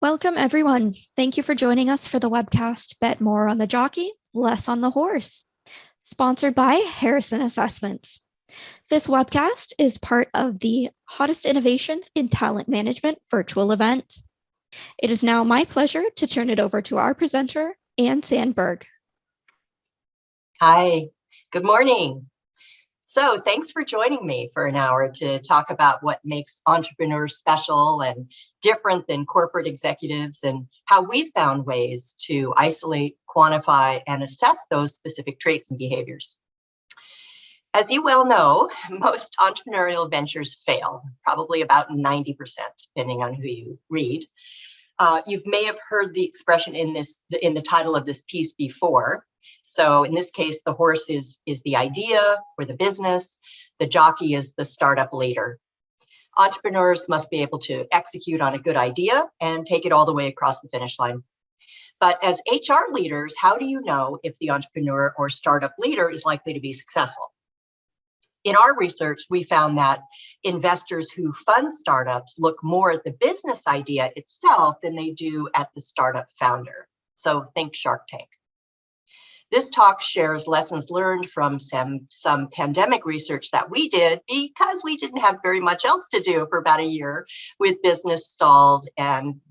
Welcome, everyone. Thank you for joining us for the webcast Bet More on the Jockey, Less on the Horse, sponsored by Harrison Assessments. This webcast is part of the Hottest Innovations in Talent Management virtual event. It is now my pleasure to turn it over to our presenter, Anne Sandberg. Hi, good morning. So thanks for joining me for an hour to talk about what makes entrepreneurs special and different than corporate executives and how we've found ways to isolate, quantify, and assess those specific traits and behaviors. As you well know, most entrepreneurial ventures fail, probably about 90%, depending on who you read. You may have heard the expression in the title of this piece before. So in this case, the horse is the idea or the business. The jockey is the startup leader. Entrepreneurs must be able to execute on a good idea and take it all the way across the finish line. But as HR leaders, how do you know if the entrepreneur or startup leader is likely to be successful? In our research, we found that investors who fund startups look more at the business idea itself than they do at the startup founder. So think Shark Tank. This talk shares lessons learned from some pandemic research that we did because we didn't have very much else to do for about a year with business stalled and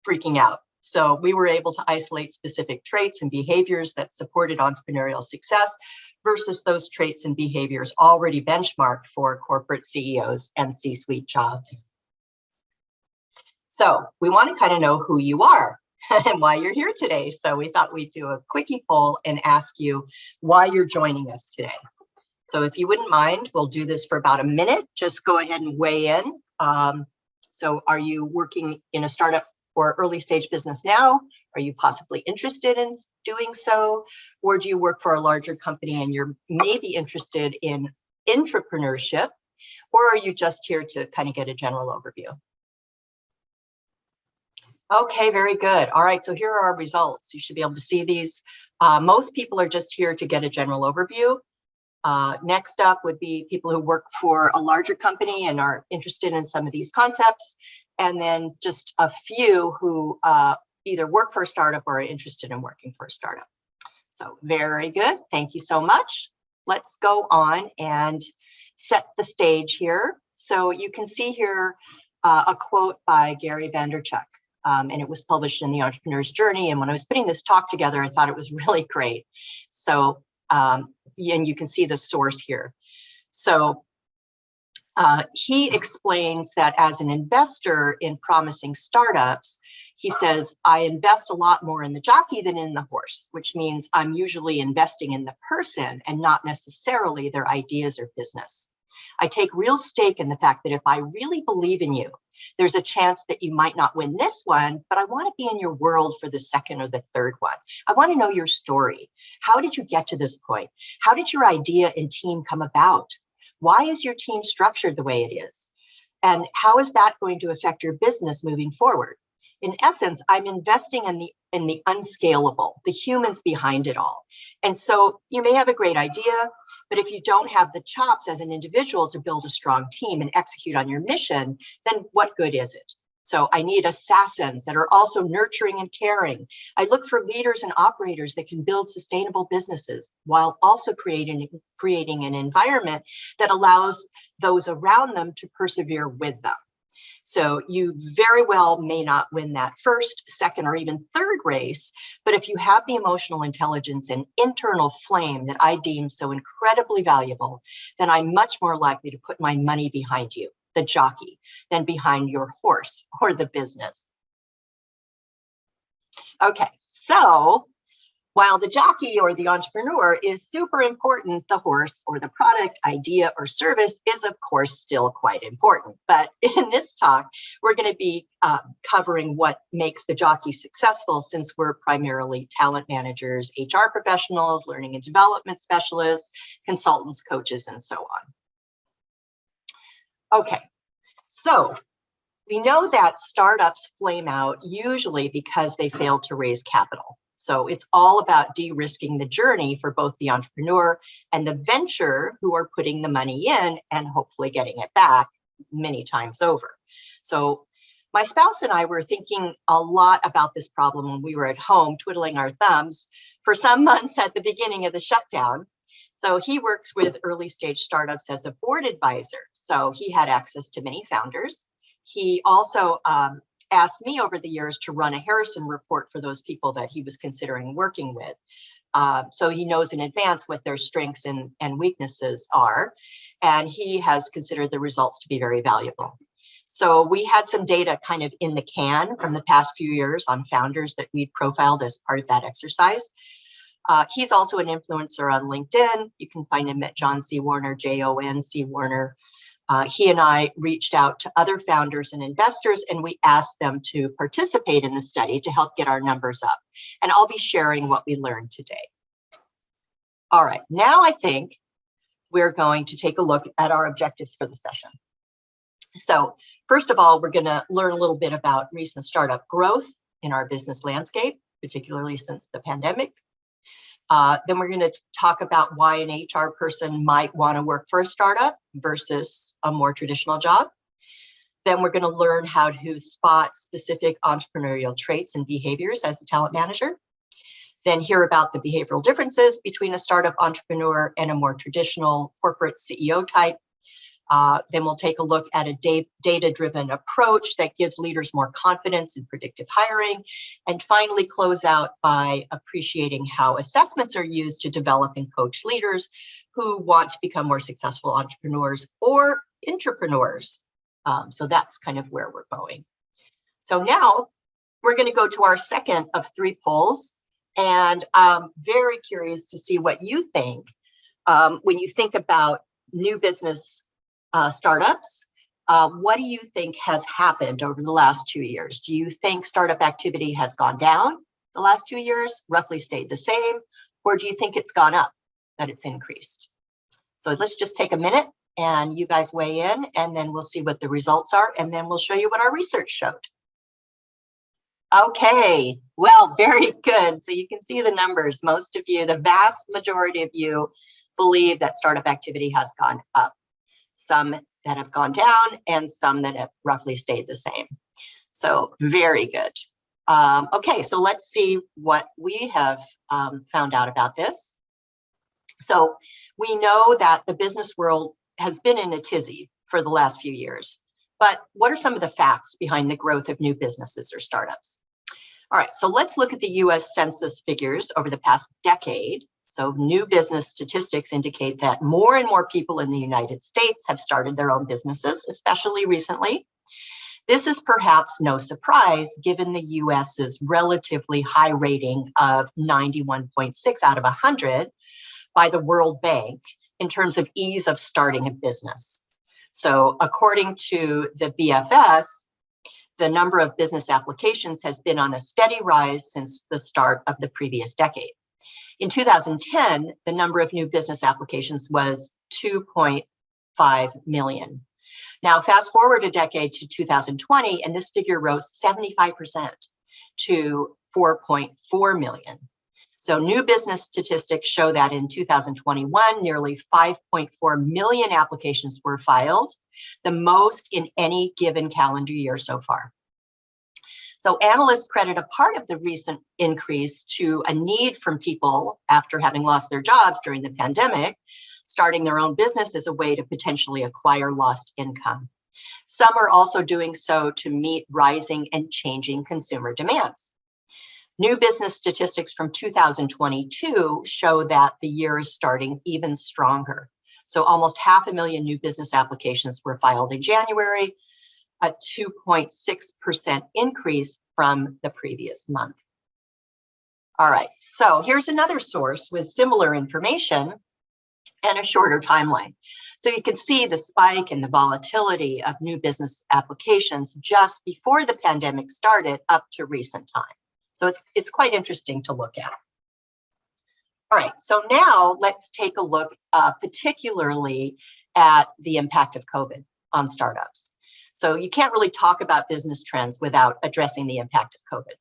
freaking out. So we were able to isolate specific traits and behaviors that supported entrepreneurial success versus those traits and behaviors already benchmarked for corporate CEOs and C-suite jobs. So we want to kind of know who you are and why you're here today. So we thought we'd do a quickie poll and ask you why you're joining us today. So if you wouldn't mind, we'll do this for about a minute. Just go ahead and weigh in. So are you working in a startup or early stage business now? Are you possibly interested in doing so? Or do you work for a larger company and you're maybe interested in entrepreneurship? Or are you just here to kind of get a general overview? Okay, very good. All right, so here are our results. You should be able to see these. Most people are just here to get a general overview. Next up would be people who work for a larger company and are interested in some of these concepts. And then just a few who either work for a startup or are interested in working for a startup. So very good. Thank you so much. Let's go on and set the stage here. So you can see here a quote by Gary Vaynerchuk. And it was published in The Entrepreneur's Journey. And when I was putting this talk together, I thought it was really great. So, and you can see the source here. So he explains that as an investor in promising startups, he says, I invest a lot more in the jockey than in the horse, which means I'm usually investing in the person and not necessarily their ideas or business. I take real stake in the fact that if I really believe in you, there's a chance that you might not win this one, but I want to be in your world for the second or the third one. I want to know your story. How did you get to this point? How did your idea and team come about? Why is your team structured the way it is? And how is that going to affect your business moving forward? In essence, I'm investing in the unscalable, the humans behind it all. And so you may have a great idea, but if you don't have the chops as an individual to build a strong team and execute on your mission, then what good is it? So I need assassins that are also nurturing and caring. I look for leaders and operators that can build sustainable businesses while also creating an environment that allows those around them to persevere with them. So you very well may not win that first, second, or even third race, but if you have the emotional intelligence and internal flame that I deem so incredibly valuable, then I'm much more likely to put my money behind you, the jockey, than behind your horse or the business. Okay, so while the jockey or the entrepreneur is super important, the horse or the product, idea, or service is, of course, still quite important. But in this talk, we're going to be covering what makes the jockey successful, since we're primarily talent managers, HR professionals, learning and development specialists, consultants, coaches, and so on. Okay, so we know that startups flame out usually because they fail to raise capital. So it's all about de-risking the journey for both the entrepreneur and the venture who are putting the money in and hopefully getting it back many times over. So My spouse and I were thinking a lot about this problem when we were at home twiddling our thumbs for some months at the beginning of the shutdown. So he works with early stage startups as a board advisor. So he had access to many founders. He also asked me over the years to run a Harrison report for those people that he was considering working with. So he knows in advance what their strengths and weaknesses are. And he has considered the results to be very valuable. So we had some data kind of in the can from the past few years on founders that we'd profiled as part of that exercise. He's also an influencer on LinkedIn. You can find him at John C. Warner, J-O-N-C Warner. He and I reached out to other founders and investors, and we asked them to participate in the study to help get our numbers up. And I'll be sharing what we learned today. All right, now I think we're going to take a look at our objectives for the session. So first of all, we're going to learn a little bit about recent startup growth in our business landscape, particularly since the pandemic. Then we're going to talk about why an HR person might want to work for a startup versus a more traditional job. Then we're going to learn how to spot specific entrepreneurial traits and behaviors as a talent manager. Then hear about the behavioral differences between a startup entrepreneur and a more traditional corporate CEO type. Then we'll take a look at a data-driven approach that gives leaders more confidence in predictive hiring. And finally, close out by appreciating how assessments are used to develop and coach leaders who want to become more successful entrepreneurs or intrapreneurs. So that's kind of where we're going. So now we're going to go to our second of 3 polls. And I'm very curious to see what you think when you think about new business startups. What do you think has happened over the last 2 years? Do you think startup activity has gone down the last 2 years, roughly stayed the same, or do you think it's gone up, that it's increased? So let's just take a minute and you guys weigh in, and then we'll see what the results are, and then we'll show you what our research showed. Okay, well, very good. So you can see the numbers. Most of you, the vast majority of you, believe that startup activity has gone up. Some that have gone down and some that have roughly stayed the same. So very good. Okay, so let's see what we have found out about this. So we know that the business world has been in a tizzy for the last few years, but what are some of the facts behind the growth of new businesses or startups? All right, so let's look at the US Census figures over the past decade. So new business statistics indicate that more and more people in the United States have started their own businesses, especially recently. This is perhaps no surprise given the US's relatively high rating of 91.6 out of 100 by the World Bank in terms of ease of starting a business. So according to the BFS, the number of business applications has been on a steady rise since the start of the previous decade. In 2010, the number of new business applications was 2.5 million. Now, fast forward a decade to 2020, and this figure rose 75% to 4.4 million. So new business statistics show that in 2021, nearly 5.4 million applications were filed, the most in any given calendar year so far. So analysts credit a part of the recent increase to a need from people after having lost their jobs during the pandemic, starting their own business as a way to potentially acquire lost income. Some are also doing so to meet rising and changing consumer demands. New business statistics from 2022 show that the year is starting even stronger. So almost 500,000 new business applications were filed in January, a 2.6% increase from the previous month. All right, so here's another source with similar information and a shorter timeline. So you can see the spike and the volatility of new business applications just before the pandemic started up to recent time. So it's quite interesting to look at. All right, so now let's take a look particularly at the impact of COVID on startups. So you can't really talk about business trends without addressing the impact of COVID.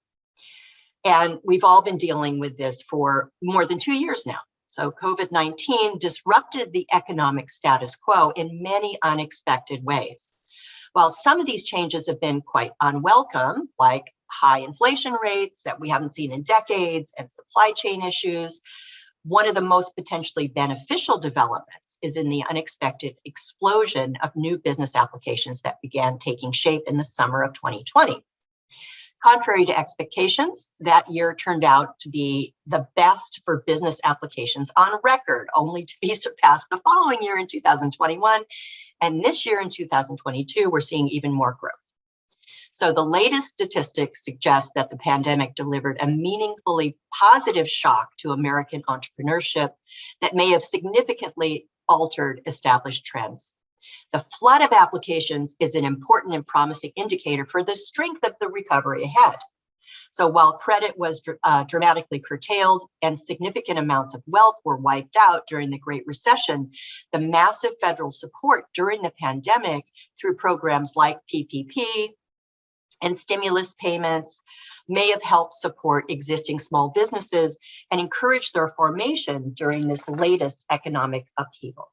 And we've all been dealing with this for more than 2 years now. So COVID-19 disrupted the economic status quo in many unexpected ways. While some of these changes have been quite unwelcome, like high inflation rates that we haven't seen in decades and supply chain issues, one of the most potentially beneficial developments is in the unexpected explosion of new business applications that began taking shape in the summer of 2020. Contrary to expectations, that year turned out to be the best for business applications on record, only to be surpassed the following year in 2021. And this year in 2022, we're seeing even more growth. So the latest statistics suggest that the pandemic delivered a meaningfully positive shock to American entrepreneurship that may have significantly altered established trends. The flood of applications is an important and promising indicator for the strength of the recovery ahead. So while credit was dramatically curtailed and significant amounts of wealth were wiped out during the Great Recession, the massive federal support during the pandemic through programs like PPP and stimulus payments may have helped support existing small businesses and encourage their formation during this latest economic upheaval.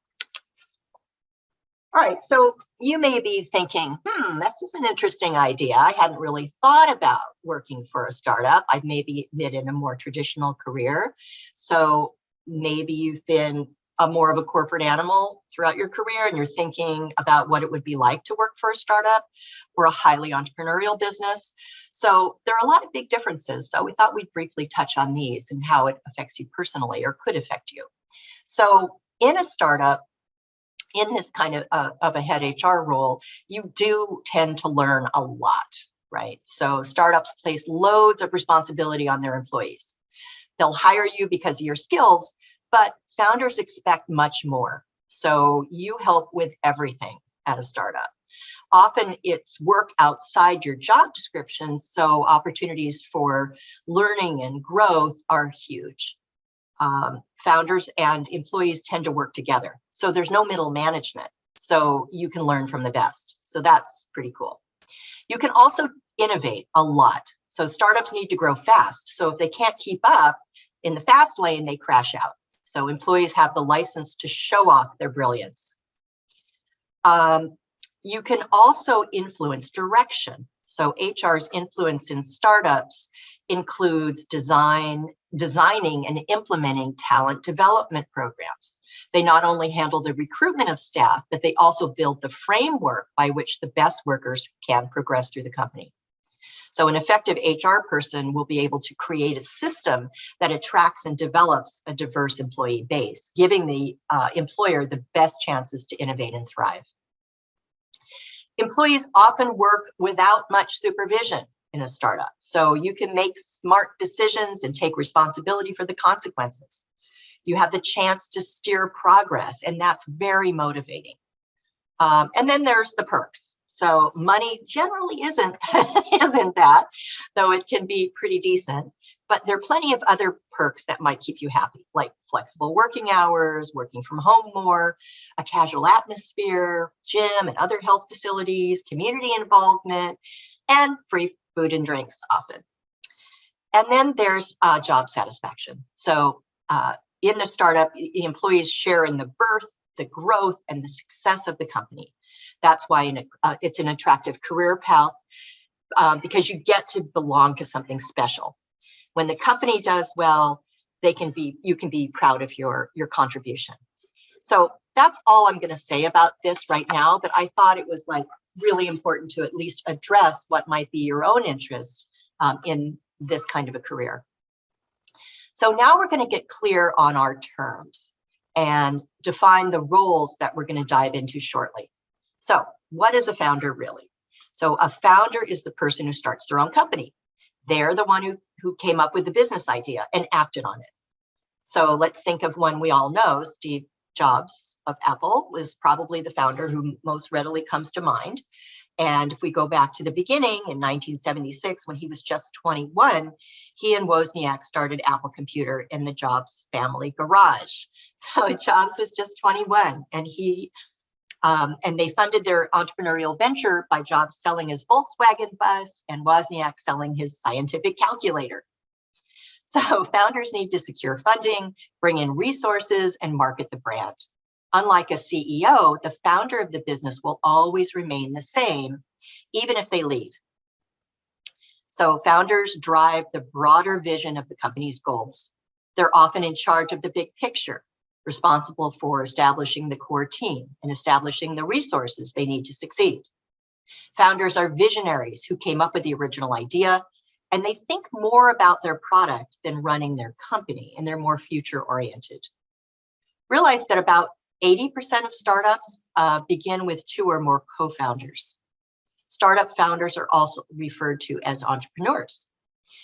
All right, so you may be thinking, this is an interesting idea. I hadn't really thought about working for a startup. I've maybe been in a more traditional career. So maybe you've been more of a corporate animal throughout your career and you're thinking about what it would be like to work for a startup or a highly entrepreneurial business. So there are a lot of big differences. So we thought we'd briefly touch on these and how it affects you personally or could affect you. So in a startup, in this kind of a head HR role, you do tend to learn a lot, right? So startups place loads of responsibility on their employees. They'll hire you because of your skills, but founders expect much more. So you help with everything at a startup. Often it's work outside your job description, so opportunities for learning and growth are huge. Founders and employees tend to work together. So there's no middle management. So you can learn from the best. So that's pretty cool. You can also innovate a lot. So startups need to grow fast. So if they can't keep up in the fast lane, they crash out. So employees have the license to show off their brilliance. You can also influence direction. So HR's influence in startups includes designing and implementing talent development programs. They not only handle the recruitment of staff, but they also build the framework by which the best workers can progress through the company. So an effective HR person will be able to create a system that attracts and develops a diverse employee base, giving the employer the best chances to innovate and thrive. Employees often work without much supervision in a startup. So you can make smart decisions and take responsibility for the consequences. You have the chance to steer progress, and that's very motivating. And then there's the perks. So money generally isn't that, though it can be pretty decent. But there are plenty of other perks that might keep you happy, like flexible working hours, working from home more, a casual atmosphere, gym and other health facilities, community involvement, and free food and drinks often. And then there's job satisfaction. So in a startup, the employees share in the birth, the growth, and the success of the company. That's why it's an attractive career path because you get to belong to something special. When the company does well, you can be proud of your contribution. So that's all I'm going to say about this right now, but I thought it was really important to at least address what might be your own interest in this kind of a career. So now we're going to get clear on our terms and define the roles that we're going to dive into shortly. So what is a founder really? So a founder is the person who starts their own company. They're the one who came up with the business idea and acted on it. So let's think of one we all know. Steve Jobs of Apple was probably the founder who most readily comes to mind. And if we go back to the beginning in 1976, when he was just 21, he and Wozniak started Apple Computer in the Jobs family garage. So Jobs was just 21, and they funded their entrepreneurial venture by Jobs selling his Volkswagen bus and Wozniak selling his scientific calculator. So founders need to secure funding, bring in resources, and market the brand. Unlike a CEO, the founder of the business will always remain the same, even if they leave. So founders drive the broader vision of the company's goals. They're often in charge of the big picture, responsible for establishing the core team and establishing the resources they need to succeed. Founders are visionaries who came up with the original idea, and they think more about their product than running their company, and they're more future-oriented. Realize that about 80% of startups begin with 2 or more co-founders. Startup founders are also referred to as entrepreneurs.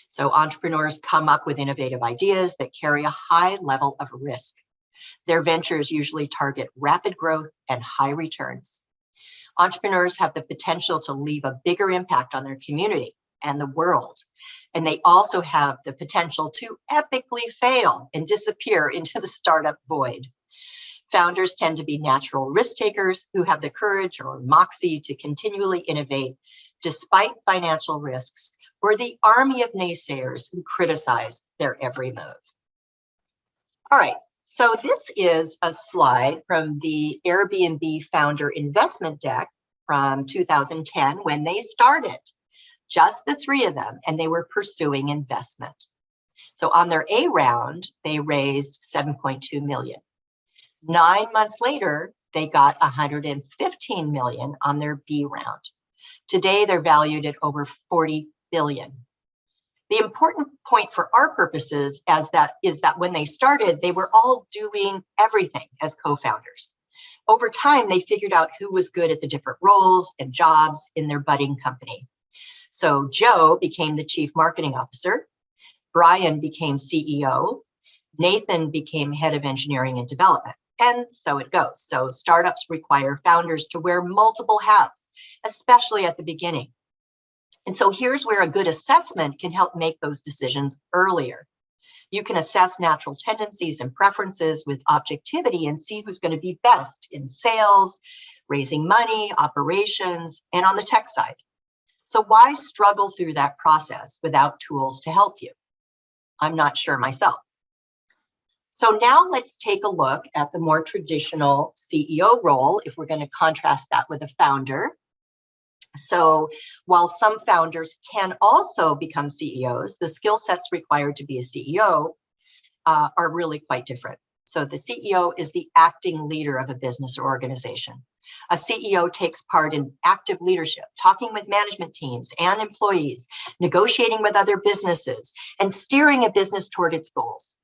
So entrepreneurs come up with innovative ideas that carry a high level of risk. Their ventures usually target rapid growth and high returns. Entrepreneurs have the potential to leave a bigger impact on their community and the world. And they also have the potential to epically fail and disappear into the startup void. Founders tend to be natural risk takers who have the courage or moxie to continually innovate despite financial risks or the army of naysayers who criticize their every move. All right, so this is a slide from the Airbnb founder investment deck from 2010 when they started, just the 3 of them, and they were pursuing investment. So on their A round, they raised 7.2 million. 9 months later, they got 115 million on their B round. Today, they're valued at over 40 billion. The important point for our purposes is that when they started, they were all doing everything as co-founders. Over time, they figured out who was good at the different roles and jobs in their budding company. So Joe became the chief marketing officer, Brian became CEO, Nathan became head of engineering and development. And so it goes. So startups require founders to wear multiple hats, especially at the beginning. And so here's where a good assessment can help make those decisions earlier. You can assess natural tendencies and preferences with objectivity and see who's going to be best in sales, raising money, operations, and on the tech side. So why struggle through that process without tools to help you? I'm not sure myself. So now let's take a look at the more traditional CEO role if we're going to contrast that with a founder. So while some founders can also become CEOs, the skill sets required to be a CEO are really quite different. So the CEO is the acting leader of a business or organization. A CEO takes part in active leadership, talking with management teams and employees, negotiating with other businesses, and steering a business toward its goals.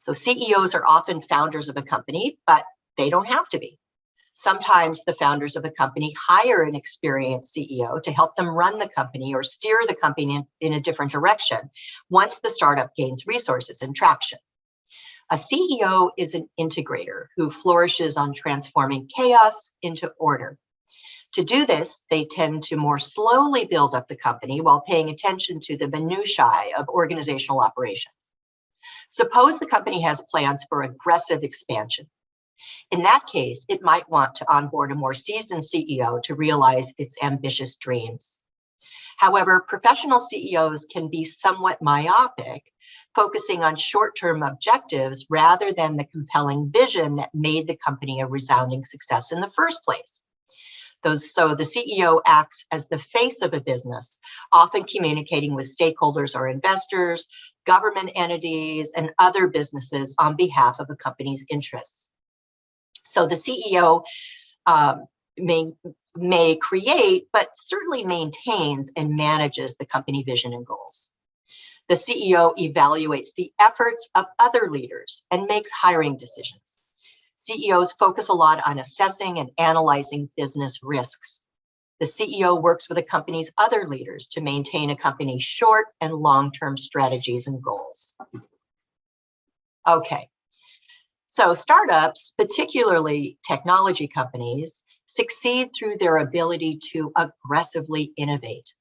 So CEOs are often founders of a company, but they don't have to be. Sometimes the founders of a company hire an experienced CEO to help them run the company or steer the company in a different direction once the startup gains resources and traction. A CEO is an integrator who flourishes on transforming chaos into order. To do this, they tend to more slowly build up the company while paying attention to the minutiae of organizational operations. Suppose the company has plans for aggressive expansion. In that case, it might want to onboard a more seasoned CEO to realize its ambitious dreams. However, professional CEOs can be somewhat myopic, focusing on short-term objectives rather than the compelling vision that made the company a resounding success in the first place. So the CEO acts as the face of a business, often communicating with stakeholders or investors, government entities, and other businesses on behalf of a company's interests. So the CEO may create, but certainly maintains and manages the company vision and goals. The CEO evaluates the efforts of other leaders and makes hiring decisions. CEOs focus a lot on assessing and analyzing business risks. The CEO works with a company's other leaders to maintain a company's short and long-term strategies and goals. Okay, so startups, particularly technology companies, succeed through their ability to aggressively innovate.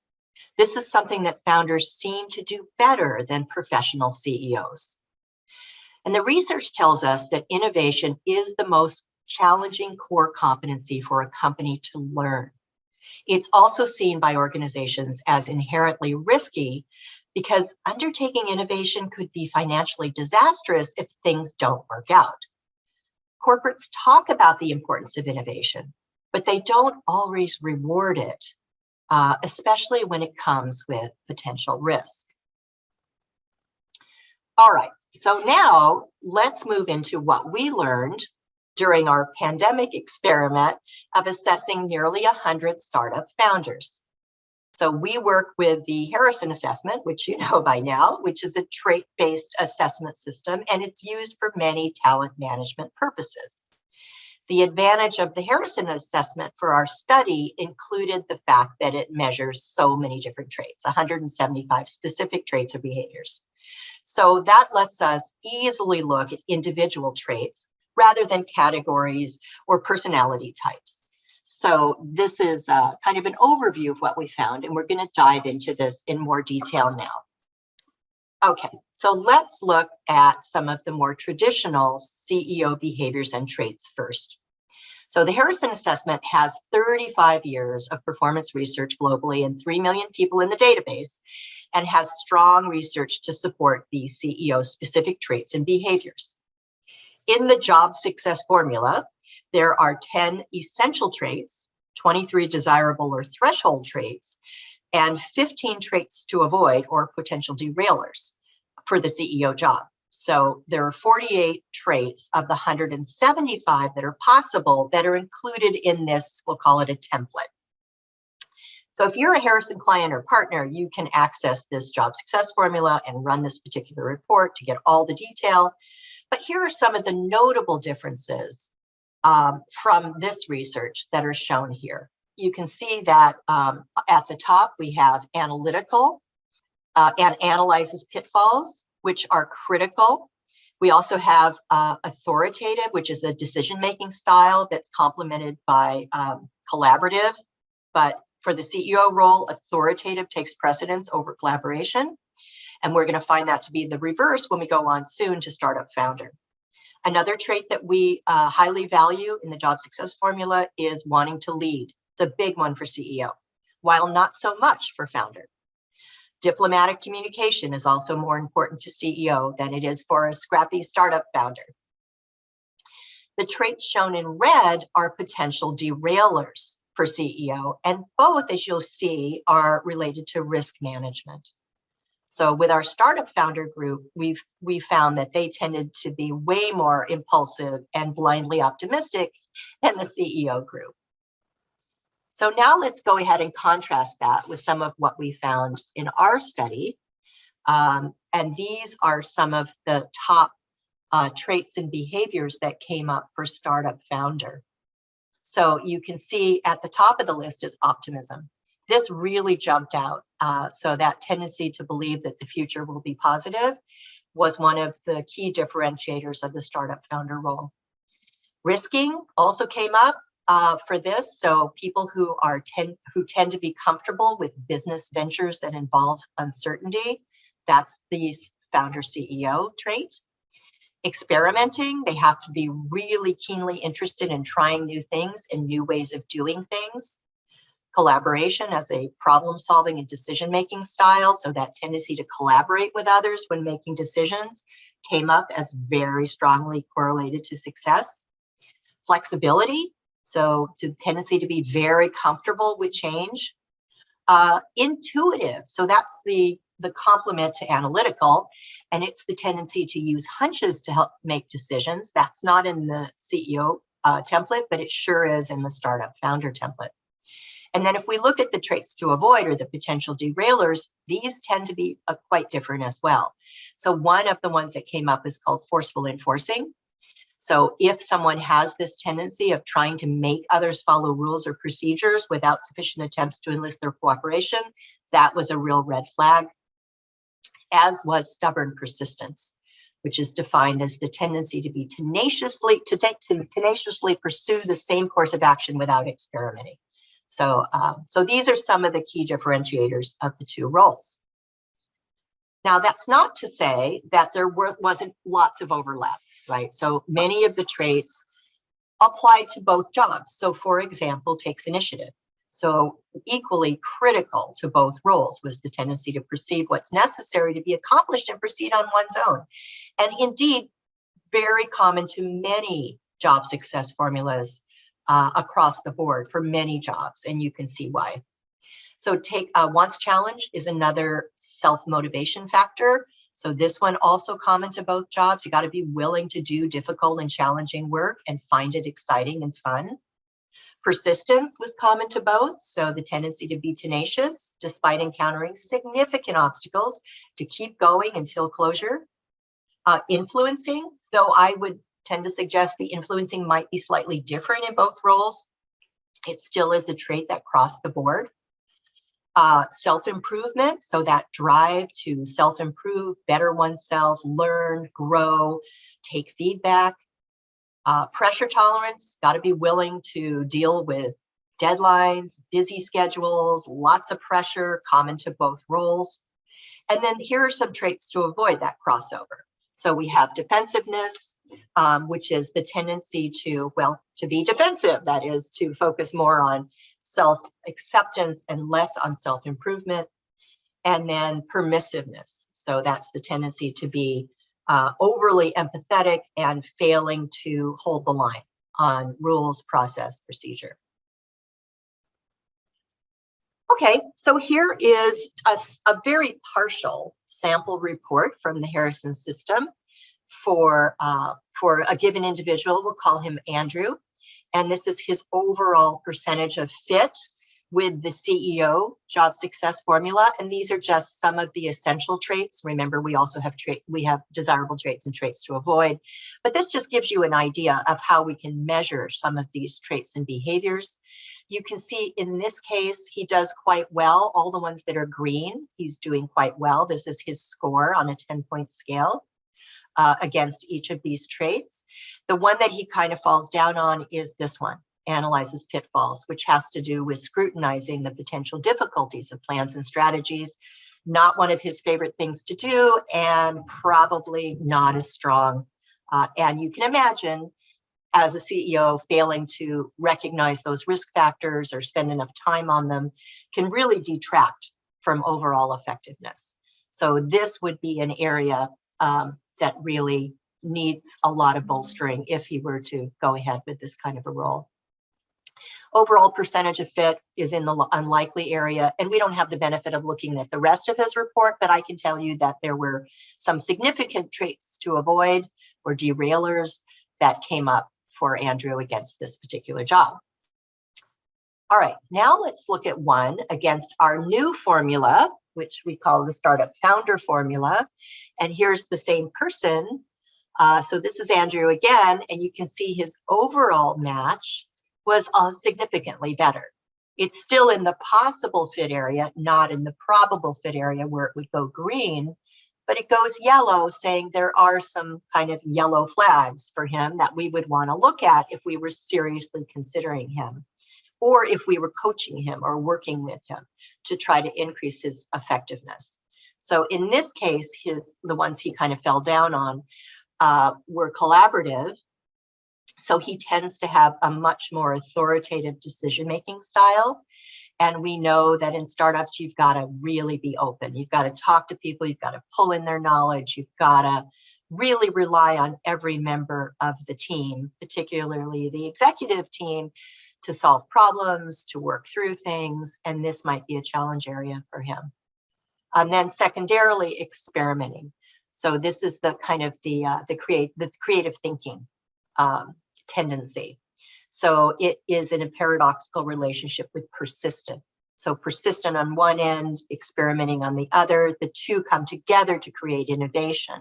This is something that founders seem to do better than professional CEOs. And the research tells us that innovation is the most challenging core competency for a company to learn. It's also seen by organizations as inherently risky because undertaking innovation could be financially disastrous if things don't work out. Corporates talk about the importance of innovation, but they don't always reward it, especially when it comes with potential risk. All right, so now let's move into what we learned during our pandemic experiment of assessing nearly 100 startup founders. So we work with the Harrison assessment, which you know by now, which is a trait-based assessment system, and it's used for many talent management purposes. The advantage of the Harrison assessment for our study included the fact that it measures so many different traits, 175 specific traits or behaviors. So that lets us easily look at individual traits rather than categories or personality types. So this is kind of an overview of what we found, and we're going to dive into this in more detail now. Okay, so let's look at some of the more traditional CEO behaviors and traits first. So the Harrison assessment has 35 years of performance research globally and 3 million people in the database, and has strong research to support the CEO's specific traits and behaviors. In the job success formula, there are 10 essential traits, 23 desirable or threshold traits, and 15 traits to avoid or potential derailers for the CEO job. So there are 48 traits of the 175 that are possible that are included in this, we'll call it a template. So if you're a Harrison client or partner, you can access this job success formula and run this particular report to get all the detail. But here are some of the notable differences from this research that are shown here. You can see that at the top, we have analytical and analyzes pitfalls, which are critical. We also have authoritative, which is a decision-making style that's complemented by collaborative. But for the CEO role, authoritative takes precedence over collaboration. And we're going to find that to be the reverse when we go on soon to startup founder. Another trait that we highly value in the job success formula is wanting to lead. It's a big one for CEO, while not so much for founder. Diplomatic communication is also more important to CEO than it is for a scrappy startup founder. The traits shown in red are potential derailers for CEO, and both, as you'll see, are related to risk management. So with our startup founder group, we found that they tended to be way more impulsive and blindly optimistic than the CEO group. So now let's go ahead and contrast that with some of what we found in our study. And these are some of the top traits and behaviors that came up for startup founder. So you can see at the top of the list is optimism. This really jumped out. So that tendency to believe that the future will be positive was one of the key differentiators of the startup founder role. Risking also came up for this. So people who tend to be comfortable with business ventures that involve uncertainty, that's the founder CEO trait. Experimenting, they have to be really keenly interested in trying new things and new ways of doing things. Collaboration as a problem-solving and decision-making style, so that tendency to collaborate with others when making decisions came up as very strongly correlated to success. Flexibility, so the tendency to be very comfortable with change. Intuitive, so that's the complement to analytical, and it's the tendency to use hunches to help make decisions. That's not in the CEO template, but it sure is in the startup founder template. And then if we look at the traits to avoid or the potential derailers, these tend to be quite different as well. So one of the ones that came up is called forceful enforcing. So if someone has this tendency of trying to make others follow rules or procedures without sufficient attempts to enlist their cooperation, that was a real red flag, as was stubborn persistence, which is defined as the tendency to be tenaciously pursue the same course of action without experimenting. So these are some of the key differentiators of the two roles. Now, that's not to say that there wasn't lots of overlap, right? So many of the traits applied to both jobs. So for example, takes initiative. So equally critical to both roles was the tendency to perceive what's necessary to be accomplished and proceed on one's own. And indeed, very common to many job success formulas across the board for many jobs, and you can see why. So wants challenge is another self-motivation factor. So this one also common to both jobs. You got to be willing to do difficult and challenging work and find it exciting and fun. Persistence was common to both. So the tendency to be tenacious despite encountering significant obstacles to keep going until closure. Influencing, though I would tend to suggest the influencing might be slightly different in both roles. It still is a trait that crossed the board. Self-improvement, so that drive to self-improve, better oneself, learn, grow, take feedback. Pressure tolerance, got to be willing to deal with deadlines, busy schedules, lots of pressure, common to both roles. And then here are some traits to avoid that crossover. So we have defensiveness, which is the tendency to be defensive. That is to focus more on self-acceptance and less on self-improvement. And then permissiveness. So that's the tendency to be overly empathetic and failing to hold the line on rules, process, procedure. Okay, so here is a very partial sample report from the Harrison system for a given individual. We'll call him Andrew. And this is his overall percentage of fit with the CEO job success formula. And these are just some of the essential traits. Remember, we also have desirable traits and traits to avoid. But this just gives you an idea of how we can measure some of these traits and behaviors. You can see in this case, he does quite well. All the ones that are green, he's doing quite well. This is his score on a 10-point scale against each of these traits. The one that he kind of falls down on is this one, analyzes pitfalls, which has to do with scrutinizing the potential difficulties of plans and strategies. Not one of his favorite things to do, and probably not as strong. And you can imagine, as a CEO, failing to recognize those risk factors or spend enough time on them can really detract from overall effectiveness. So this would be an area that really needs a lot of bolstering if he were to go ahead with this kind of a role. Overall percentage of fit is in the unlikely area, and we don't have the benefit of looking at the rest of his report, but I can tell you that there were some significant traits to avoid or derailers that came up for Andrew against this particular job. All right, now let's look at one against our new formula, which we call the startup founder formula. And here's the same person. So this is Andrew again, and you can see his overall match was significantly better. It's still in the possible fit area, not in the probable fit area where it would go green, but it goes yellow, saying there are some kind of yellow flags for him that we would want to look at if we were seriously considering him, or if we were coaching him or working with him to try to increase his effectiveness. So in this case, the ones he kind of fell down on were collaborative. So he tends to have a much more authoritative decision-making style. And we know that in startups, you've got to really be open. You've got to talk to people. You've got to pull in their knowledge. You've got to really rely on every member of the team, particularly the executive team, to solve problems, to work through things. And this might be a challenge area for him. And then secondarily, experimenting. So this is the kind of the creative thinking tendency. So it is in a paradoxical relationship with persistent. So persistent on one end, experimenting on the other. The two come together to create innovation.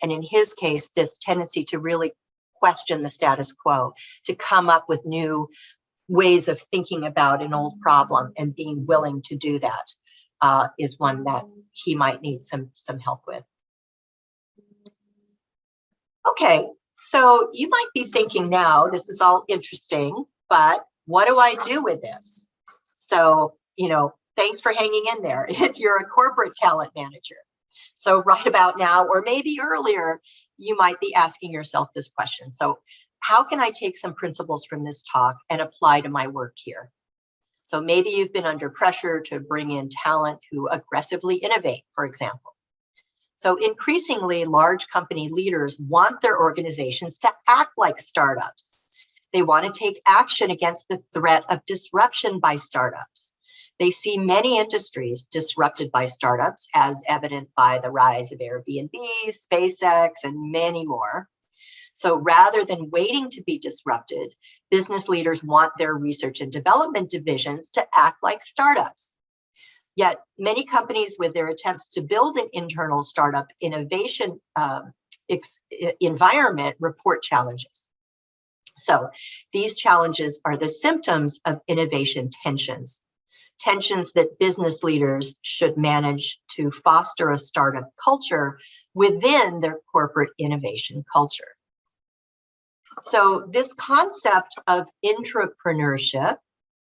And in his case, this tendency to really question the status quo, to come up with new ways of thinking about an old problem and being willing to do that is one that he might need some help with. Okay. So you might be thinking now, this is all interesting, but what do I do with this? So, thanks for hanging in there if you're a corporate talent manager. So right about now, or maybe earlier, you might be asking yourself this question. So how can I take some principles from this talk and apply to my work here? So maybe you've been under pressure to bring in talent who aggressively innovate, for example. So increasingly, large company leaders want their organizations to act like startups. They want to take action against the threat of disruption by startups. They see many industries disrupted by startups, as evident by the rise of Airbnb, SpaceX, and many more. So rather than waiting to be disrupted, business leaders want their research and development divisions to act like startups. Yet many companies, with their attempts to build an internal startup innovation environment, report challenges. So these challenges are the symptoms of innovation tensions that business leaders should manage to foster a startup culture within their corporate innovation culture. So this concept of intrapreneurship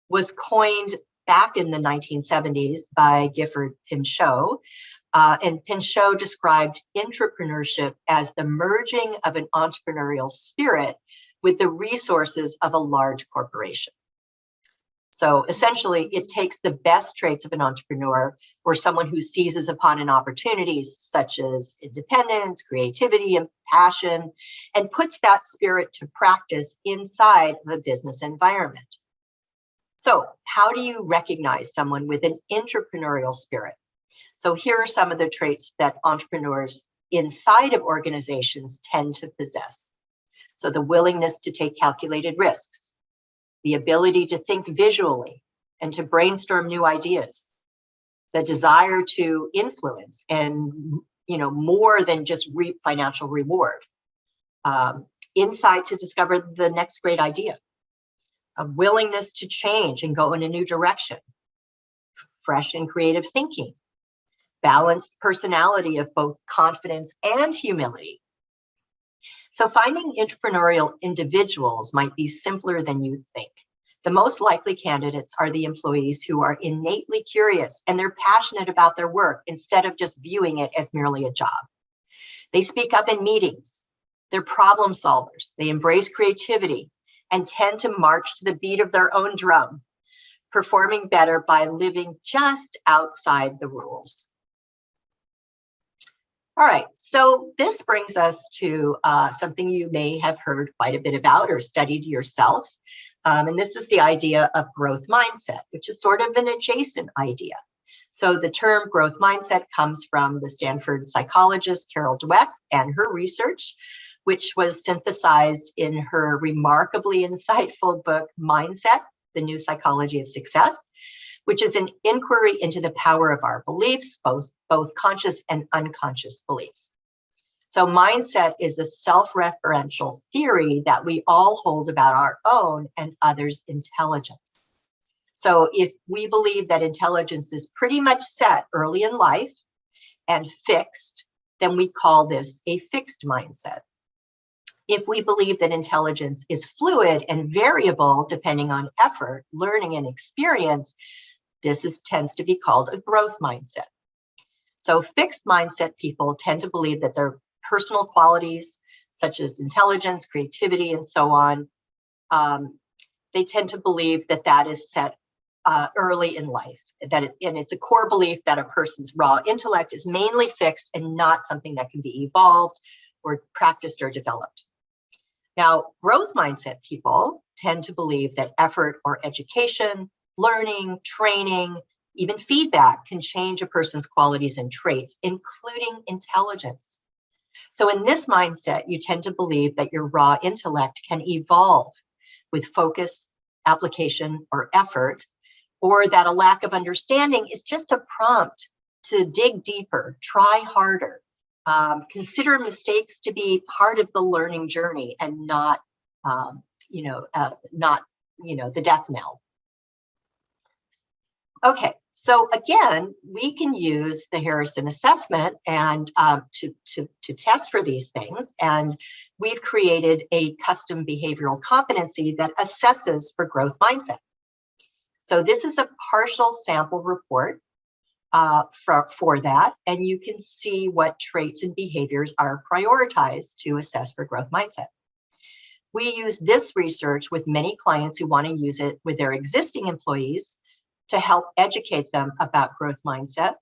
was coined back in the 1970s by Gifford Pinchot. And Pinchot described intrapreneurship as the merging of an entrepreneurial spirit with the resources of a large corporation. So essentially, it takes the best traits of an entrepreneur or someone who seizes upon an opportunity such as independence, creativity, and passion, and puts that spirit to practice inside of a business environment. So how do you recognize someone with an entrepreneurial spirit? So here are some of the traits that entrepreneurs inside of organizations tend to possess. So the willingness to take calculated risks, the ability to think visually and to brainstorm new ideas, the desire to influence and, more than just reap financial reward, insight to discover the next great idea, a willingness to change and go in a new direction, fresh and creative thinking, balanced personality of both confidence and humility. So finding entrepreneurial individuals might be simpler than you think. The most likely candidates are the employees who are innately curious and they're passionate about their work instead of just viewing it as merely a job. They speak up in meetings. They're problem solvers. They embrace creativity and tend to march to the beat of their own drum, performing better by living just outside the rules. All right, so this brings us to something you may have heard quite a bit about or studied yourself. And this is the idea of growth mindset, which is sort of an adjacent idea. So the term growth mindset comes from the Stanford psychologist Carol Dweck and her research, which was synthesized in her remarkably insightful book, Mindset, The New Psychology of Success, which is an inquiry into the power of our beliefs, both conscious and unconscious beliefs. So mindset is a self-referential theory that we all hold about our own and others' intelligence. So if we believe that intelligence is pretty much set early in life and fixed, then we call this a fixed mindset. If we believe that intelligence is fluid and variable depending on effort, learning, and experience, this tends to be called a growth mindset. So fixed mindset people tend to believe that their personal qualities, such as intelligence, creativity, and so on, they tend to believe that that is set early in life. And it's a core belief that a person's raw intellect is mainly fixed and not something that can be evolved or practiced or developed. Now, growth mindset people tend to believe that effort or education, learning, training, even feedback can change a person's qualities and traits, including intelligence. So in this mindset, you tend to believe that your raw intellect can evolve with focus, application, or effort, or that a lack of understanding is just a prompt to dig deeper, try harder, consider mistakes to be part of the learning journey and not the death knell. Okay, so again, we can use the Harrison assessment and to test for these things. And we've created a custom behavioral competency that assesses for growth mindset. So this is a partial sample report for that, and you can see what traits and behaviors are prioritized to assess for growth mindset. We use this research with many clients who want to use it with their existing employees to help educate them about growth mindset.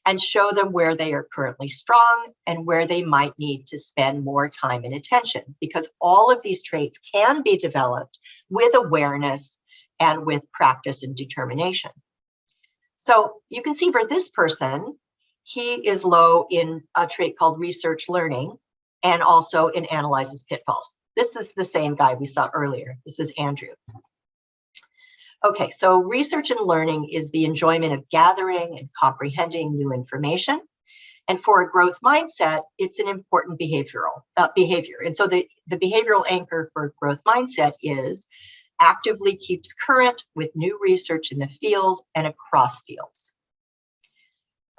and show them where they are currently strong and where they might need to spend more time and attention, because all of these traits can be developed with awareness and with practice and determination. So you can see for this person, he is low in a trait called research learning and also in analyzes pitfalls. This is the same guy we saw earlier. This is Andrew. Okay, so research and learning is the enjoyment of gathering and comprehending new information. And for a growth mindset, it's an important behavior. And so the behavioral anchor for growth mindset is actively keeps current with new research in the field and across fields.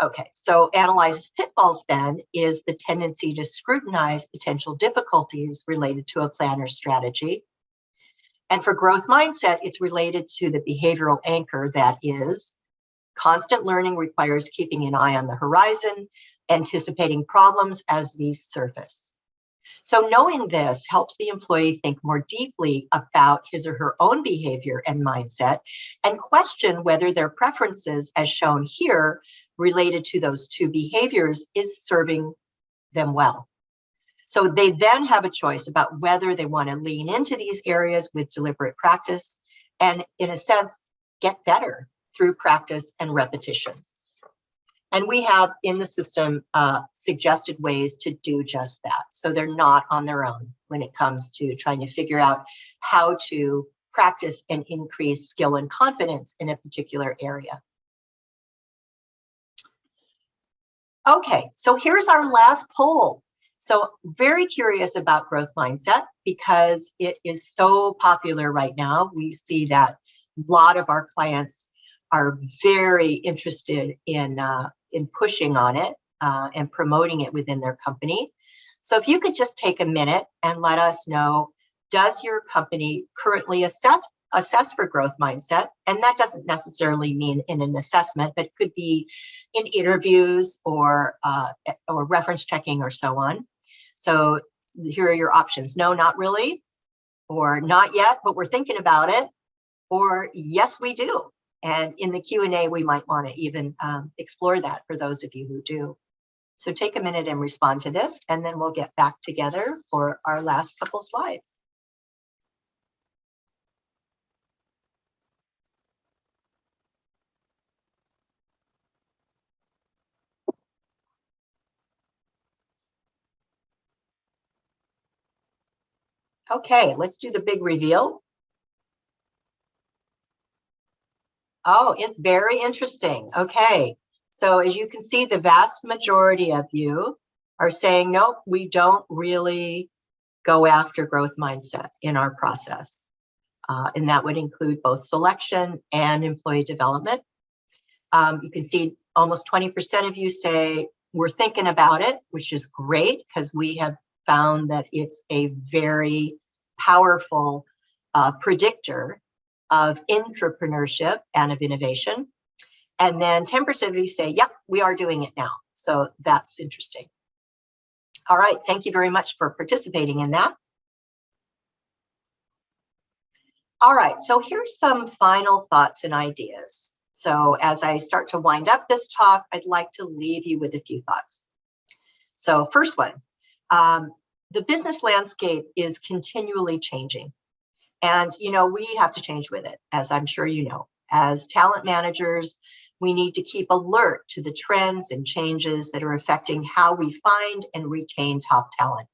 Okay, so analyzes pitfalls then is the tendency to scrutinize potential difficulties related to a plan or strategy. And for growth mindset, it's related to the behavioral anchor that is constant learning requires keeping an eye on the horizon, anticipating problems as these surface. So knowing this helps the employee think more deeply about his or her own behavior and mindset and question whether their preferences, as shown here, related to those two behaviors is serving them well. So they then have a choice about whether they want to lean into these areas with deliberate practice and, in a sense, get better through practice and repetition. And we have in the system suggested ways to do just that. So they're not on their own when it comes to trying to figure out how to practice and increase skill and confidence in a particular area. Okay, so here's our last poll. So very curious about growth mindset because it is so popular right now. We see that a lot of our clients are very interested in pushing on it and promoting it within their company. So if you could just take a minute and let us know, does your company currently assess for growth mindset? And that doesn't necessarily mean in an assessment, but it could be in interviews or reference checking or so on. So here are your options. No, not really, or not yet, but we're thinking about it, or yes, we do. And in the Q&A, we might want to even explore that for those of you who do. So take a minute and respond to this, and then we'll get back together for our last couple slides. Okay, let's do the big reveal. Oh, it's very interesting. Okay, so as you can see, the vast majority of you are saying, nope, we don't really go after growth mindset in our process. And that would include both selection and employee development. You can see almost 20% of you say we're thinking about it, which is great because we have found that it's a very powerful predictor of entrepreneurship and of innovation. And then 10% of you say, yep, we are doing it now. So that's interesting. All right, thank you very much for participating in that. All right, so here's some final thoughts and ideas. So as I start to wind up this talk, I'd like to leave you with a few thoughts. So first one, the business landscape is continually changing. And, you know, we have to change with it, as I'm sure you know. As talent managers, we need to keep alert to the trends and changes that are affecting how we find and retain top talent.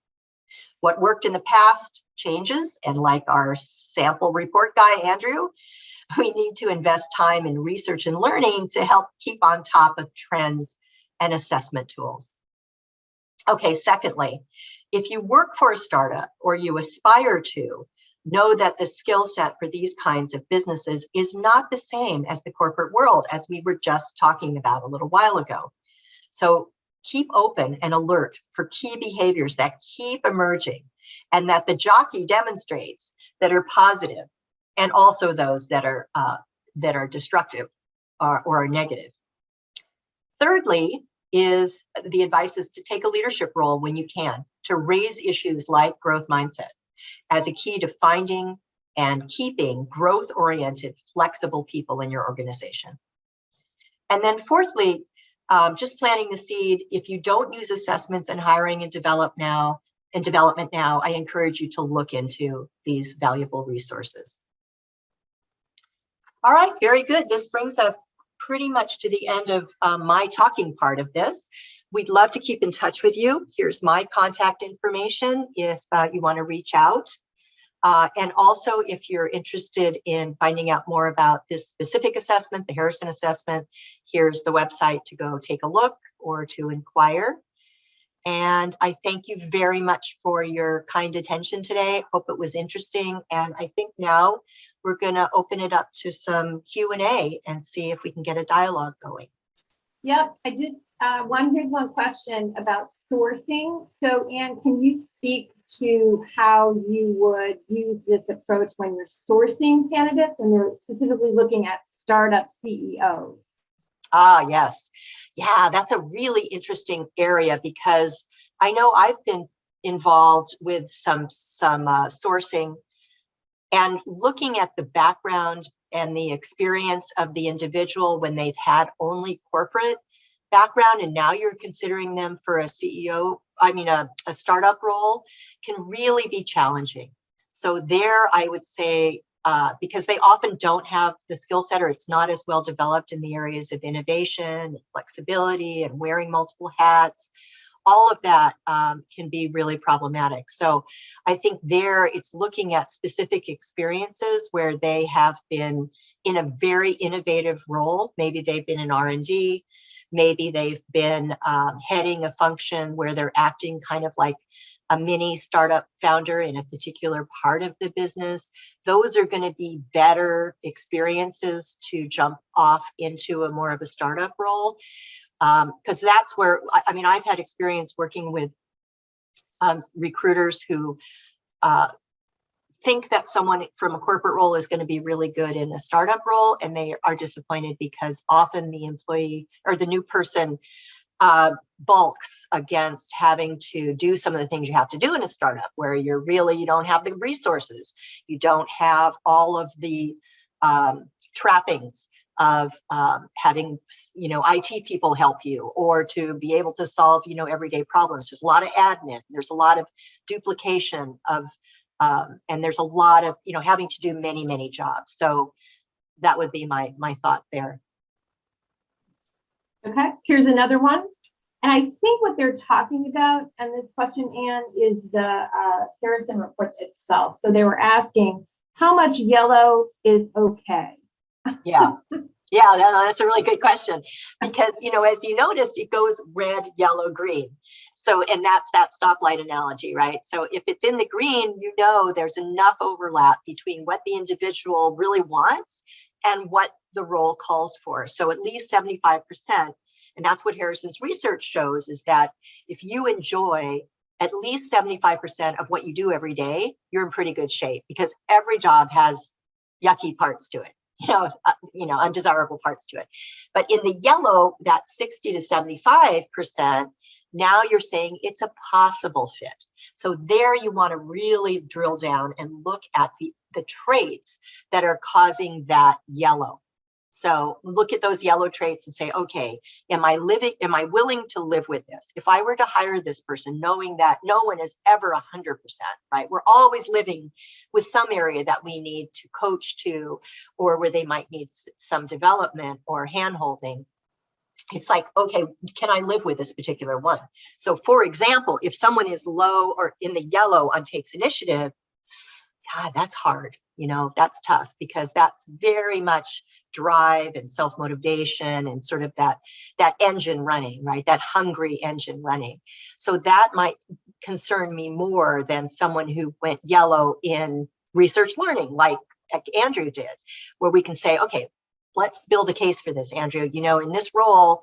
What worked in the past changes, and like our sample report guy, Andrew, we need to invest time in research and learning to help keep on top of trends and assessment tools. Okay, secondly, if you work for a startup or you aspire to, know that the skill set for these kinds of businesses is not the same as the corporate world, as we were just talking about a little while ago. So keep open and alert for key behaviors that keep emerging and that the jockey demonstrates that are positive, and also those that are destructive or are negative. Thirdly, is the advice is to take a leadership role when you can, to raise issues like growth mindset as a key to finding and keeping growth-oriented, flexible people in your organization. And then fourthly, just planting the seed. If you don't use assessments and hiring and development now, I encourage you to look into these valuable resources. All right, very good. This brings us pretty much to the end of my talking part of this. We'd love to keep in touch with you. Here's my contact information if you want to reach out. And also, if you're interested in finding out more about this specific assessment, the Harrison assessment, here's the website to go take a look or to inquire. And I thank you very much for your kind attention today. Hope it was interesting. And I think now we're going to open it up to some Q&A and see if we can get a dialogue going. Yep, I just here's one question about sourcing. So, Anne, can you speak to how you would use this approach when you're sourcing candidates and you're specifically looking at startup CEOs? Ah, yes. Yeah, that's a really interesting area because I know I've been involved with some sourcing and looking at the background and the experience of the individual when they've had only corporate background and now you're considering them for a CEO, a startup role can really be challenging. So there, I would say, because they often don't have the skill set or it's not as well developed in the areas of innovation, flexibility, and wearing multiple hats, all of that can be really problematic. So I think there it's looking at specific experiences where they have been in a very innovative role. Maybe they've been in R&D, maybe they've been heading a function where they're acting kind of like a mini startup founder in a particular part of the business. Those are going to be better experiences to jump off into a more of a startup role. Because that's where, I've had experience working with recruiters who think that someone from a corporate role is going to be really good in a startup role, and they are disappointed because often the employee or the new person bulks against having to do some of the things you have to do in a startup where you don't have the resources. You don't have all of the trappings of having, IT people help you or to be able to solve, everyday problems. There's a lot of admin. There's a lot of duplication of, and there's a lot of, having to do many, many jobs. So that would be my thought there. Okay, here's another one. And I think what they're talking about in this question, Anne, is the Harrison report itself. So they were asking how much yellow is okay? Yeah. Yeah, that's a really good question because, as you noticed, it goes red, yellow, green. So, and that's that stoplight analogy, right? So if it's in the green, there's enough overlap between what the individual really wants and what the role calls for. So at least 75%. And that's what Harrison's research shows is that if you enjoy at least 75% of what you do every day, you're in pretty good shape because every job has yucky parts to it. Undesirable parts to it. But in the yellow, that 60 to 75%, now you're saying it's a possible fit. So there you want to really drill down and look at the traits that are causing that yellow. So look at those yellow traits and say, okay, am I willing to live with this? If I were to hire this person, knowing that no one is ever 100%, right? We're always living with some area that we need to coach to, or where they might need some development or handholding. It's like, okay, can I live with this particular one? So for example, if someone is low or in the yellow on takes initiative, God, that's hard. That's tough because that's very much drive and self-motivation and sort of that engine running, right? That hungry engine running. So that might concern me more than someone who went yellow in research learning, like Andrew did, where we can say, okay, let's build a case for this, Andrew. In this role,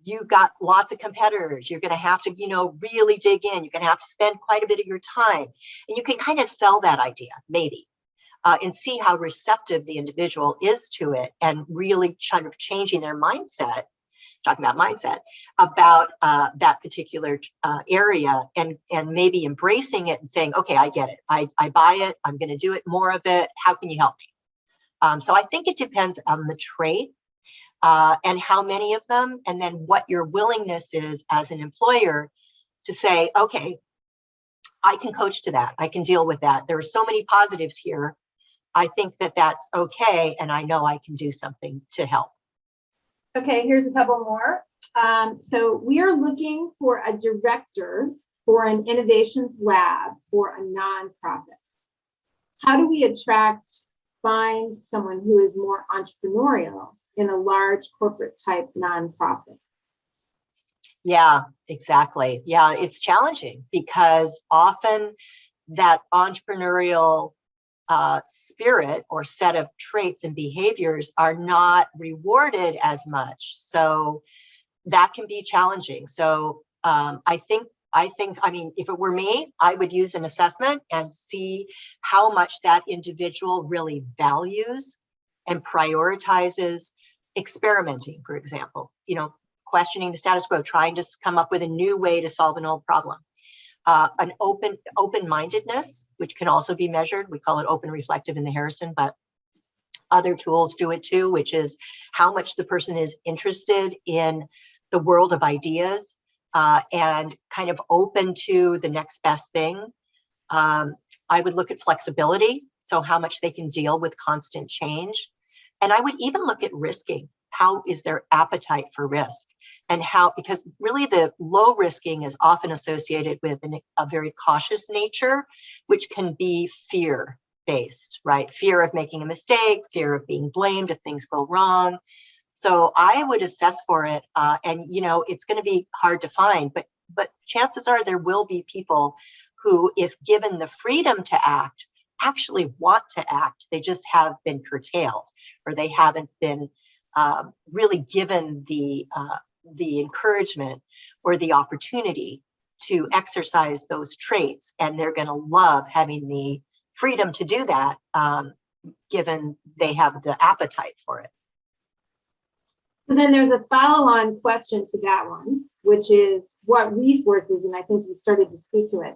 you've got lots of competitors. You're going to have to, really dig in. You're going to have to spend quite a bit of your time. And you can kind of sell that idea, maybe, and see how receptive the individual is to it and really kind of changing their mindset, talking about mindset, about that particular area and maybe embracing it and saying, okay, I get it. I buy it. I'm going to do it, more of it. How can you help me? So I think it depends on the trait. and how many of them, and then what your willingness is as an employer to say, okay, I can coach to that. I can deal with that. There are so many positives here. I think that that's okay, and I know I can do something to help. Okay, here's a couple more. So we are looking for a director for an innovations lab for a nonprofit. How do we find someone who is more entrepreneurial in a large corporate type nonprofit? Yeah, exactly. Yeah, it's challenging because often that entrepreneurial spirit or set of traits and behaviors are not rewarded as much. So that can be challenging. So I think, if it were me, I would use an assessment and see how much that individual really values and prioritizes experimenting, for example, questioning the status quo, trying to come up with a new way to solve an old problem. An open-mindedness, which can also be measured. We call it open reflective in the Harrison, but other tools do it too, which is how much the person is interested in the world of ideas and kind of open to the next best thing. I would look at flexibility, so how much they can deal with constant change. And I would even look at risking. How is their appetite for risk? And because really the low risking is often associated with a very cautious nature, which can be fear-based, right? Fear of making a mistake, fear of being blamed if things go wrong. So I would assess for it, and it's going to be hard to find, but chances are there will be people who, if given the freedom to act, actually want to act. They just have been curtailed, or they haven't been really given the encouragement or the opportunity to exercise those traits, and they're going to love having the freedom to do that, given they have the appetite for it. So then there's a follow-on question to that one, which is what resources, and I think you started to speak to it,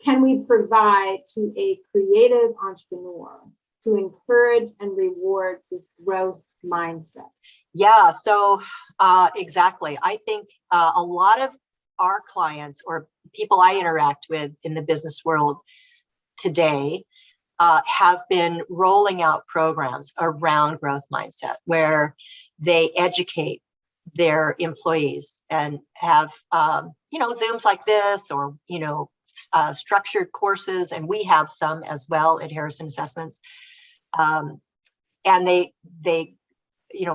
can we provide to a creative entrepreneur to encourage and reward this growth mindset? Yeah, so exactly. I think a lot of our clients or people I interact with in the business world today have been rolling out programs around growth mindset where they educate their employees and have Zooms like this, or structured courses, and we have some as well at Harrison Assessments, and they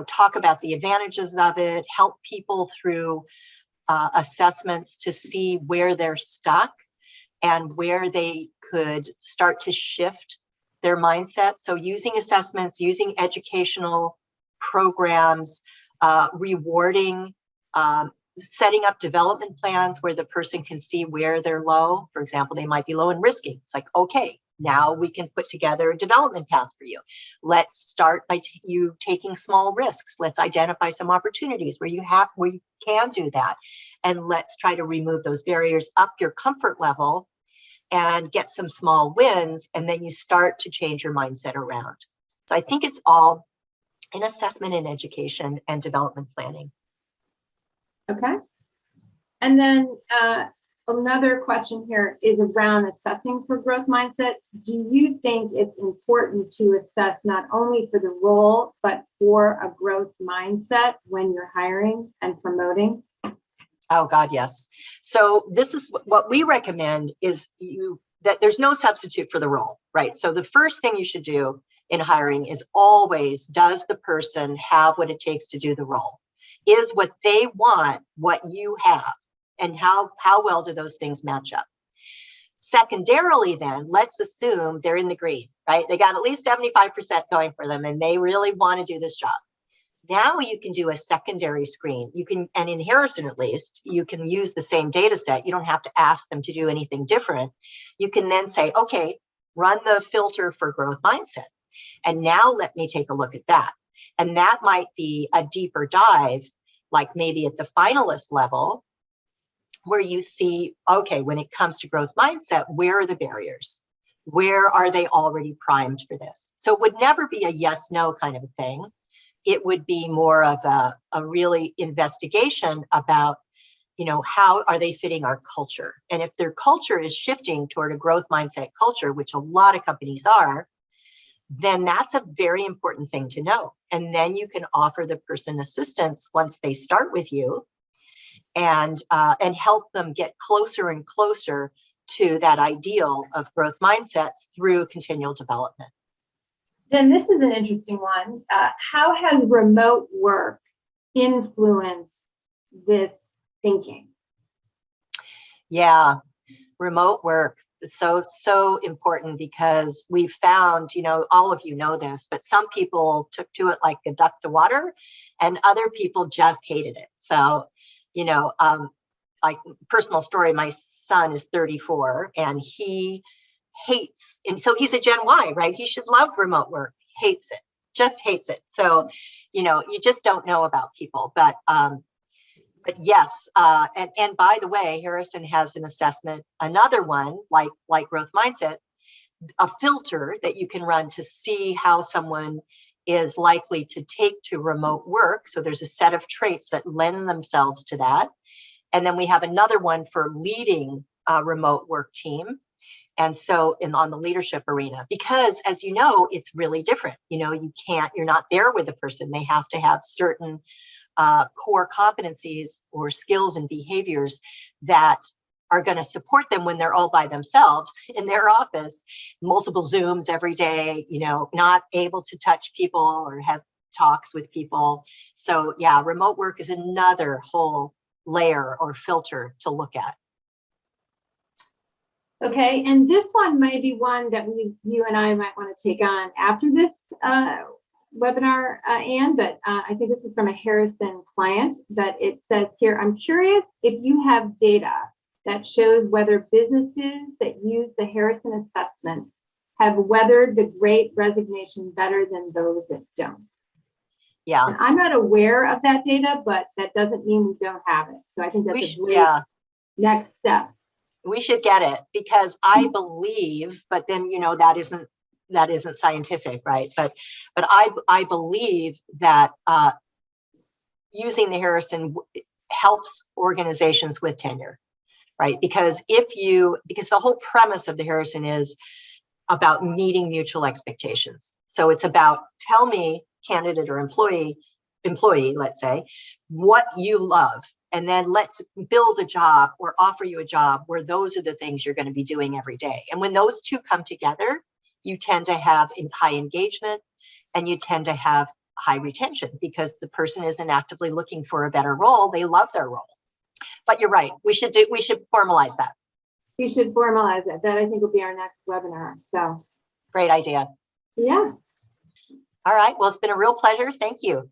talk about the advantages of it, help people through assessments to see where they're stuck and where they could start to shift their mindset. So using assessments, using educational programs, rewarding, setting up development plans where the person can see where they're low. For example, they might be low in risking. It's like, okay, now we can put together a development path for you. Let's start by you taking small risks. Let's identify some opportunities where you can do that. And let's try to remove those barriers, up your comfort level, and get some small wins. And then you start to change your mindset around. So I think it's all in assessment and education and development planning. Okay. And then another question here is around assessing for growth mindset. Do you think it's important to assess not only for the role, but for a growth mindset when you're hiring and promoting? Oh God, yes. So this is what we recommend is that there's no substitute for the role, right? So the first thing you should do in hiring is always, does the person have what it takes to do the role? Is what they want what you have? And how well do those things match up? Secondarily, then, let's assume they're in the green, right? They got at least 75% going for them and they really want to do this job. Now you can do a secondary screen. You can, and in Harrison at least, you can use the same data set. You don't have to ask them to do anything different. You can then say, okay, run the filter for growth mindset. And now let me take a look at that. And that might be a deeper dive, like maybe at the finalist level, where you see, okay, when it comes to growth mindset, where are the barriers? Where are they already primed for this? So it would never be a yes, no kind of a thing. it would be more of a really investigation about, how are they fitting our culture? And if their culture is shifting toward a growth mindset culture, which a lot of companies are, then that's a very important thing to know. And then you can offer the person assistance once they start with you, and help them get closer and closer to that ideal of growth mindset through continual development. Then this is an interesting one. How has remote work influenced this thinking? Yeah, remote work is so important, because we've found, all of you know this, but some people took to it like a duck to water, and other people just hated it. So, like personal story, my son is 34 and he hates, and so he's a Gen Y, right? He should love remote work. Hates it, just hates it. So, you just don't know about people, but yes, and by the way, Harrison has an assessment, another one like growth mindset, a filter that you can run to see how someone is likely to take to remote work. So there's a set of traits that lend themselves to that. And then we have another one for leading a remote work team. And so on the leadership arena, because as you know, it's really different. You're not there with the person. They have to have certain core competencies or skills and behaviors that are going to support them when they're all by themselves in their office, multiple Zooms every day, not able to touch people or have talks with people. So yeah, remote work is another whole layer or filter to look at. Okay, and this one may be one that you and I might want to take on after this webinar, Anne, but I think this is from a Harrison client, that it says here, I'm curious if you have data that shows whether businesses that use the Harrison assessment have weathered the Great Resignation better than those that don't. Yeah. And I'm not aware of that data, but that doesn't mean we don't have it. So I think that's a great next step. We should get it, because I believe, but then, that isn't scientific, right? But I believe that using the Harrison helps organizations with tenure, right? Because the whole premise of the Harrison is about meeting mutual expectations. So it's about, tell me, candidate or employee, let's say, what you love, and then let's build a job or offer you a job where those are the things you're going to be doing every day. And when those two come together, you tend to have high engagement and you tend to have high retention, because the person isn't actively looking for a better role. They love their role. But you're right. We should formalize that. You should formalize it. That I think will be our next webinar. So great idea. Yeah. All right. Well, it's been a real pleasure. Thank you.